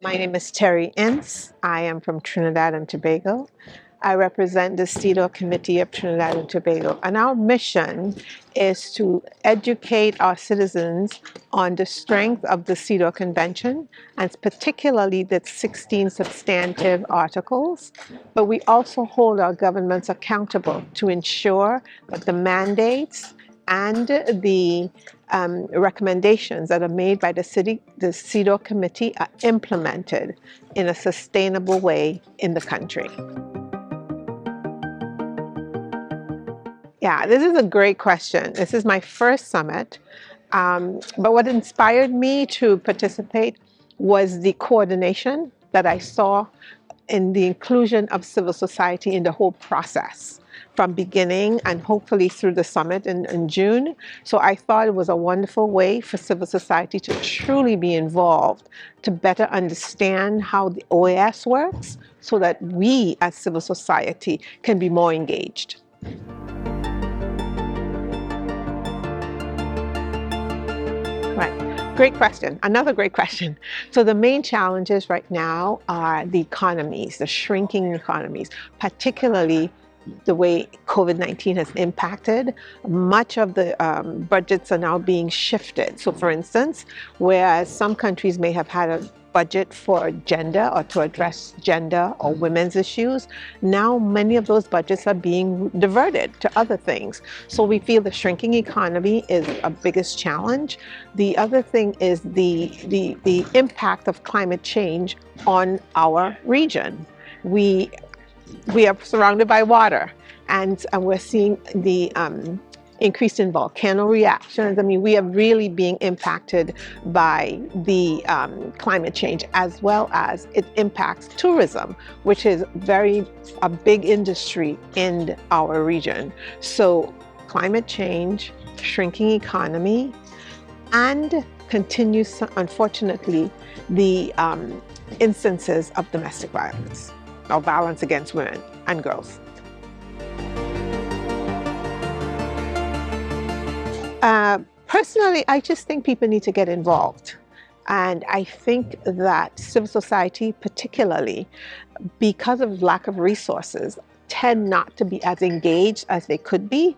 My name is Terry Ince. I am from Trinidad and Tobago. I represent the CEDAW Committee of Trinidad and Tobago, and our mission is to educate our citizens on the strength of the CEDAW Convention, and particularly the 16 substantive articles. But we also hold our governments accountable to ensure that the mandates and the recommendations that are made by the CEDAW Committee are implemented in a sustainable way in the country. Yeah, this is a great question. This is my first summit, but what inspired me to participate was the coordination that I saw in the inclusion of civil society in the whole process from beginning and hopefully through the summit in June. So I thought it was a wonderful way for civil society to truly be involved, to better understand how the OAS works so that we as civil society can be more engaged. Right. Great question. Another great question. So the main challenges right now are the economies, the shrinking economies, particularly the way COVID-19 has impacted. Much of the budgets are now being shifted. So for instance, whereas some countries may have had a budget for gender or to address gender or women's issues, now many of those budgets are being diverted to other things. So we feel the shrinking economy is a biggest challenge. The other thing is the impact of climate change on our region. We are surrounded by water, and we're seeing the increase in volcano reactions. I mean, we are really being impacted by the climate change, as well as it impacts tourism, which is a big industry in our region. So climate change, shrinking economy, and continues, unfortunately, the instances of domestic violence or violence against women and girls. Personally, I just think people need to get involved. And I think that civil society, particularly because of lack of resources, tend not to be as engaged as they could be.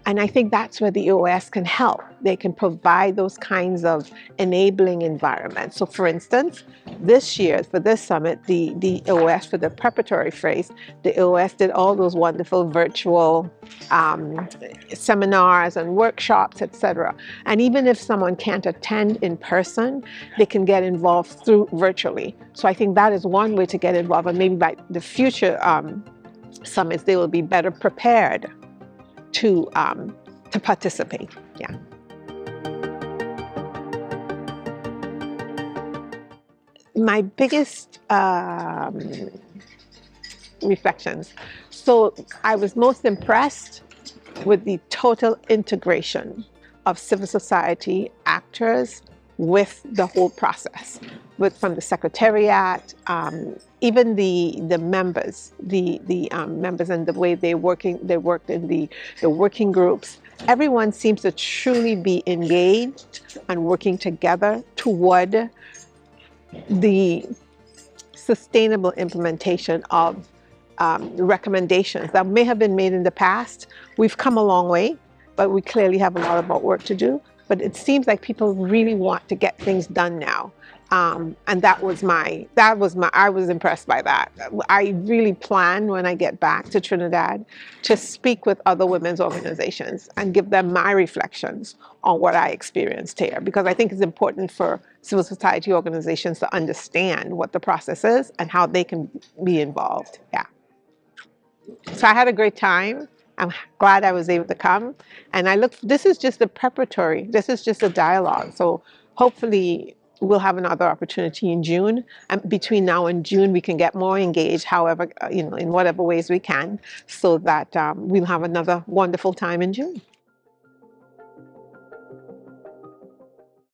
And I think that's where the OAS can help. They can provide those kinds of enabling environments. So for instance, this year, for this summit, the OAS, for the preparatory phase, the OAS did all those wonderful virtual seminars and workshops, etc. And even if someone can't attend in person, they can get involved through virtually. So I think that is one way to get involved. And maybe by the future summits, they will be better prepared to participate. Yeah. My biggest reflections. So I was most impressed with the total integration of civil society actors with the whole process, from the secretariat, even the members, the members and the way they worked in the working groups. Everyone seems to truly be engaged and working together toward the sustainable implementation of recommendations that may have been made in the past. We've come a long way, but we clearly have a lot of work to do. But it seems like people really want to get things done now. And I was impressed by that. I really plan when I get back to Trinidad to speak with other women's organizations and give them my reflections on what I experienced here, because I think it's important for civil society organizations to understand what the process is and how they can be involved. Yeah. So I had a great time. I'm glad I was able to come. And this is just a preparatory, this is just a dialogue. So hopefully we'll have another opportunity in June. And between now and June, we can get more engaged, however, in whatever ways we can, so that we'll have another wonderful time in June.